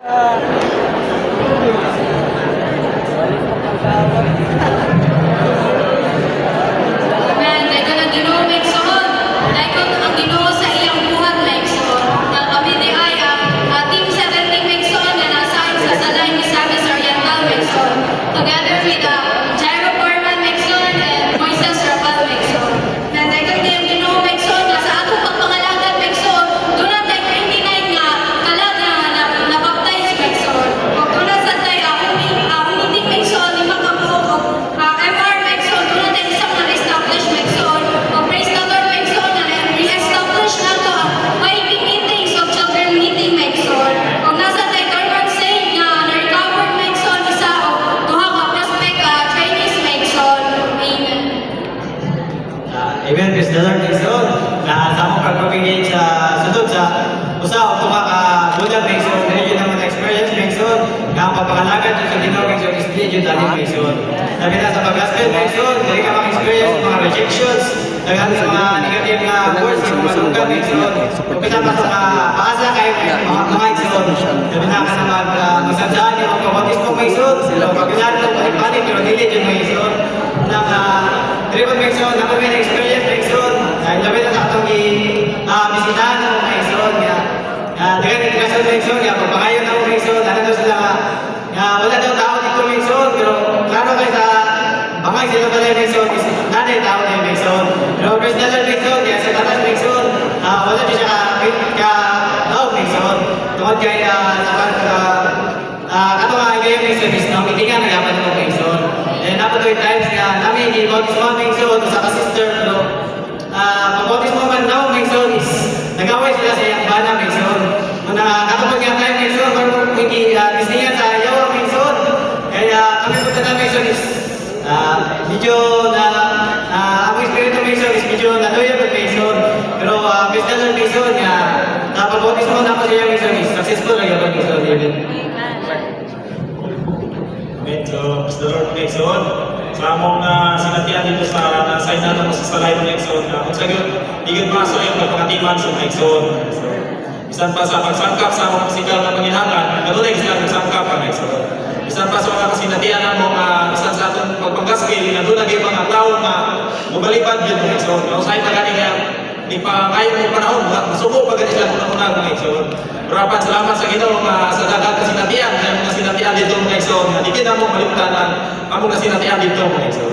Amen. Dahil ka ng Ginoo, Megson. Dahil ka ang Ginoo sa iyang buhat, Megson. Kaya kami di ay Team 70 Megson na nasa sa Salay Misamis Oriental, Megson. Together with Jairo Foreman, Megson, and Moises Rabal, Megson. Na dahil ka ang Ginoo, Megson, na sa atong pagpangalagan, Megson, doon na tayo 29 nga kalag na baptize, Megson. O doon na sa tayo umiting, Megson, ni makabuok MR, Megson, doon na tayo isang na-establish, Megson. O praise the Lord, Megson, na re-establish na to maiging meetings of children meeting, Megson. O nasa tayo dormant say nga na-recover, Megson, isa o duha ka prospect trainees, Megson. Amen. Amen, praise the Lord, Megson. Sa among pag-propagate sa sudod sa usa o tuwa ka bulag, Megson, dahil yun naman experience, Megson, nga ang papangalagan sa Ginoo, Megson, is di yun dali, Megson. Sabi na sa pag-gospel, Megson, dahil ka mag-experience mga rejections, dahil sa mga negative na words, sa mga lugar, Megson, umpisa pa sa paasa kayo, mga Megson, sabi na ka na magsandaan yung pagkabatismo, Megson, pag-ilan ng palipanin, pero dili yun, Megson, dili pa, Megson, ako may na-experience, Megson, dahil labi na sa atong bisitahan ng Megson, dahil edukasyon, Megson, pagpakayon ng Megson, ano daw sila wala daw tao dito, Megson, pero klaro kayo sa bangay sila pala yung Megson, is nanay tao na yung Megson. Pero praise the Lord, Megson, sa tatas, Megson, wala din siya ka-tao, Megson. Tungkol kay kato nga kayo, Megson, is namitingan na yaman mo, Megson. And napatuloy times nga namin i-bautis mo, Megson, sa ka-sister, pero pag-bautis mo man now, Megson, is nag-away sila sa iyang bana, Megson. Kung nakakapag nga tayo, Megson, kung hindi distingan sa ayaw, Megson. Kaya kami punta na, Megson, is medyo na ang espiritu, Megson, is medyo naluya ko, Megson. Pero praise the Lord, Megson, nga napag-bautis mo na ako sa iyang, Megson, is successful lang yun, Megson. Amen. Medyo, Mr. Lord Megson, sa among sinatian dito sa sign na sa Salay Megson, kung sa yun, higit maso yung pagpangatiman sa Megson. Bisan pa sa pagsangkap sa among pisikal na panginahangan, ganun sila pagsangkap pa, Megson. Bisan pa sa mga kasinatian na mo, bisan sa atong pagpanggaskil, na doon naging mga tao na mubalipad yun, Megson. Kung sa'yo na galing nga, di pa ngayon yung panahon, masubo pa ganit lang unang Megson. Marapan salamat sa Ginoo sa dagat kasinatian, mga sinatian dito, Megson. Di ka na mo maliptanan, among kasinatian dito, Megson.